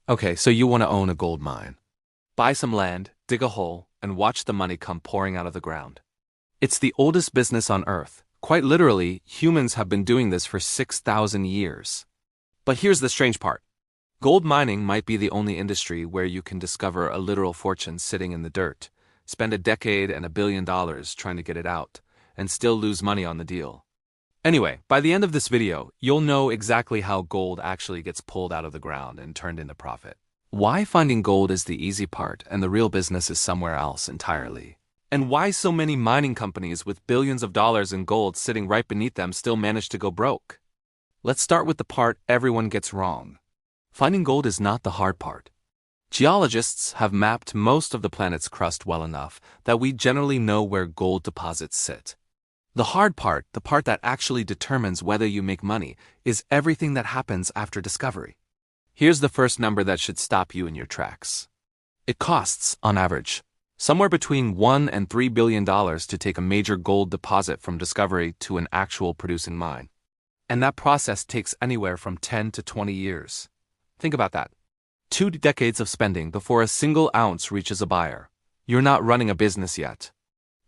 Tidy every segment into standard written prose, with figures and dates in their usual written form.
Okay, so you want to own a gold mine. Buy some land, dig a hole, and watch the money come pouring out of the ground. It's the oldest business on Earth. Quite literally, humans have been doing this for 6,000 years. But here's the strange part. Gold mining might be the only industry where you can discover a literal fortune sitting in the dirt, spend a decade and $1 billion trying to get it out, and still lose money on the deal. Anyway, by the end of this video, you'll know exactly how gold actually gets pulled out of the ground and turned into profit. Why finding gold is the easy part and the real business is somewhere else entirely. And why so many mining companies with billions of dollars in gold sitting right beneath them still manage to go broke. Let's start with the part everyone gets wrong. Finding gold is not the hard part. Geologists have mapped most of the planet's crust well enough that we generally know where gold deposits sit. The hard part, the part that actually determines whether you make money, is everything that happens after discovery. Here's the first number that should stop you in your tracks. It costs, on average, somewhere between $1 and $3 billion to take a major gold deposit from discovery to an actual producing mine. And that process takes anywhere from 10 to 20 years. Think about that. 2 decades of spending before a single ounce reaches a buyer. You're not running a business yet.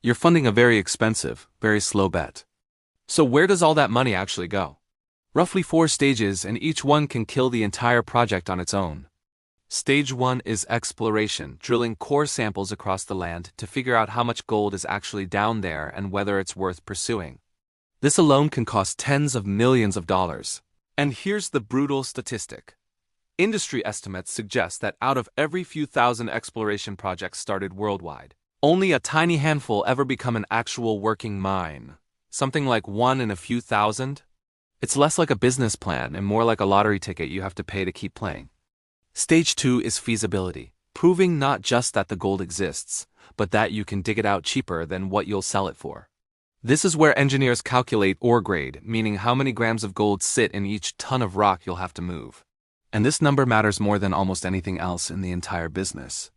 You're funding a very expensive, very slow bet. So where does all that money actually go? Roughly 4 stages, and each one can kill the entire project on its own. Stage 1 is exploration, drilling core samples across the land to figure out how much gold is actually down there and whether it's worth pursuing. This alone can cost tens of millions of dollars. And here's the brutal statistic. Industry estimates suggest that out of every few thousand exploration projects started worldwide, only a tiny handful ever become an actual working mine. Something like 1 in a few thousand? It's less like a business plan and more like a lottery ticket you have to pay to keep playing. Stage 2 is feasibility, proving not just that the gold exists, but that you can dig it out cheaper than what you'll sell it for. This is where engineers calculate ore grade, meaning how many grams of gold sit in each ton of rock you'll have to move. And this number matters more than almost anything else in the entire business.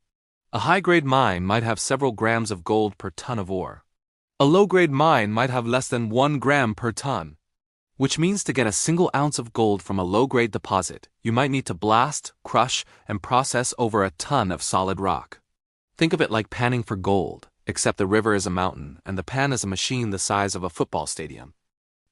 A high-grade mine might have several grams of gold per ton of ore. A low-grade mine might have less than 1 gram per ton, which means to get a single ounce of gold from a low-grade deposit, you might need to blast, crush, and process over a ton of solid rock. Think of it like panning for gold, except the river is a mountain and the pan is a machine the size of a football stadium.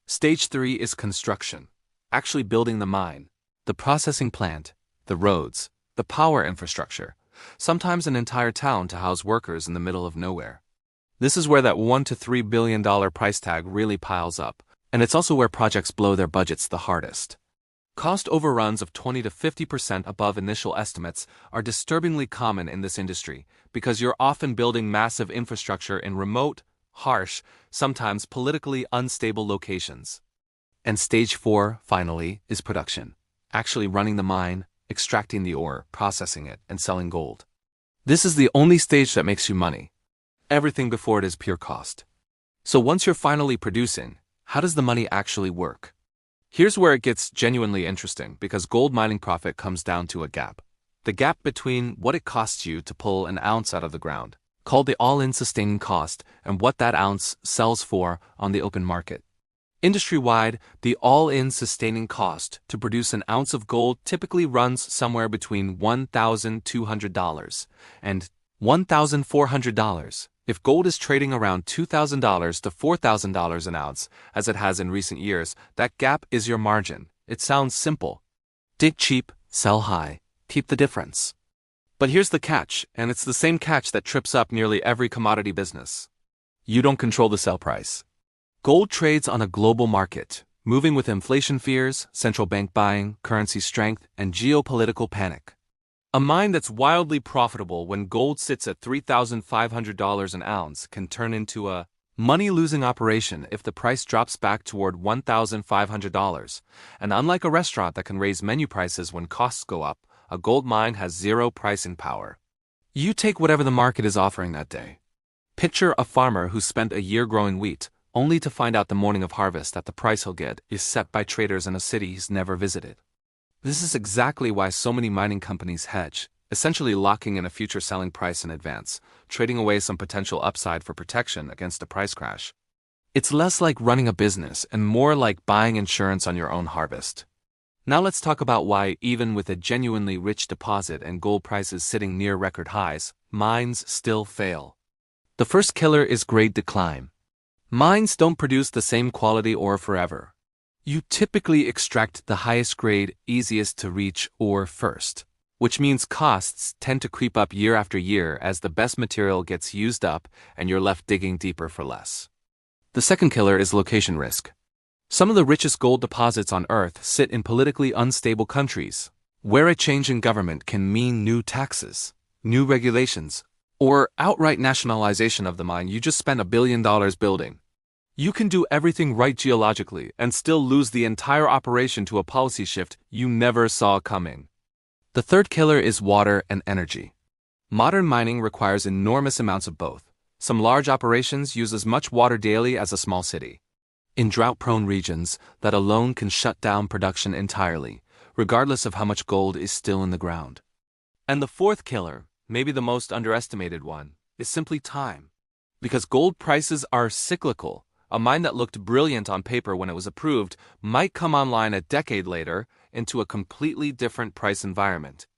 Stage 3 is construction, actually building the mine, the processing plant, the roads, the power infrastructure, sometimes an entire town to house workers in the middle of nowhere. This is where that $1 to $3 billion price tag really piles up, and it's also where projects blow their budgets the hardest. Cost overruns of 20 to 50% above initial estimates are disturbingly common in this industry because you're often building massive infrastructure in remote, harsh, sometimes politically unstable locations. And stage 4, finally, is production, actually running the mine, extracting the ore, processing it, and selling gold. This is the only stage that makes you money. Everything before it is pure cost. So once you're finally producing, how does the money actually work? Here's where it gets genuinely interesting because gold mining profit comes down to a gap. The gap between what it costs you to pull an ounce out of the ground, called the all-in sustaining cost, and what that ounce sells for on the open market. Industry-wide, the all-in sustaining cost to produce an ounce of gold typically runs somewhere between $1,200 and $1,400. If gold is trading around $2,000 to $4,000 an ounce, as it has in recent years, that gap is your margin. It sounds simple. Dig cheap, sell high, keep the difference. But here's the catch, and it's the same catch that trips up nearly every commodity business. You don't control the sell price. Gold trades on a global market, moving with inflation fears, central bank buying, currency strength, and geopolitical panic. A mine that's wildly profitable when gold sits at $3,500 an ounce can turn into a money-losing operation if the price drops back toward $1,500. And unlike a restaurant that can raise menu prices when costs go up, a gold mine has zero pricing power. You take whatever the market is offering that day. Picture a farmer who spent a year growing wheat, only to find out the morning of harvest that the price he'll get is set by traders in a city he's never visited. This is exactly why so many mining companies hedge, essentially locking in a future selling price in advance, trading away some potential upside for protection against a price crash. It's less like running a business and more like buying insurance on your own harvest. Now let's talk about why, even with a genuinely rich deposit and gold prices sitting near record highs, mines still fail. The first killer is grade decline. Mines don't produce the same quality ore forever. You typically extract the highest grade, easiest to reach ore first, which means costs tend to creep up year after year as the best material gets used up and you're left digging deeper for less. The second killer is location risk. Some of the richest gold deposits on Earth sit in politically unstable countries, where a change in government can mean new taxes, new regulations, or outright nationalization of the mine you just spent $1 billion building. You can do everything right geologically and still lose the entire operation to a policy shift you never saw coming. The third killer is water and energy. Modern mining requires enormous amounts of both. Some large operations use as much water daily as a small city. In drought-prone regions, that alone can shut down production entirely, regardless of how much gold is still in the ground. And the fourth killer, maybe the most underestimated one, is simply time. Because gold prices are cyclical, a mine that looked brilliant on paper when it was approved might come online a decade later into a completely different price environment.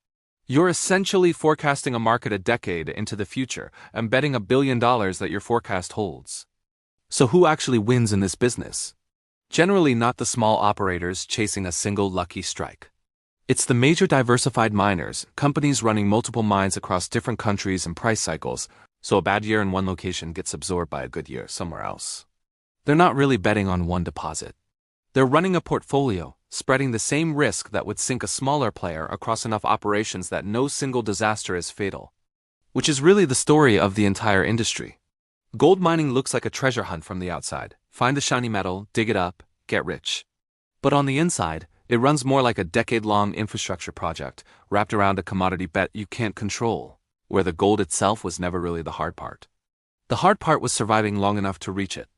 You're essentially forecasting a market a decade into the future and betting $1 billion that your forecast holds. So who actually wins in this business? Generally not the small operators chasing a single lucky strike. It's the major diversified miners, companies running multiple mines across different countries and price cycles, so a bad year in one location gets absorbed by a good year somewhere else. They're not really betting on one deposit. They're running a portfolio, spreading the same risk that would sink a smaller player across enough operations that no single disaster is fatal. Which is really the story of the entire industry. Gold mining looks like a treasure hunt from the outside. Find the shiny metal, dig it up, get rich. But on the inside, it runs more like a decade-long infrastructure project wrapped around a commodity bet you can't control, where the gold itself was never really the hard part. The hard part was surviving long enough to reach it.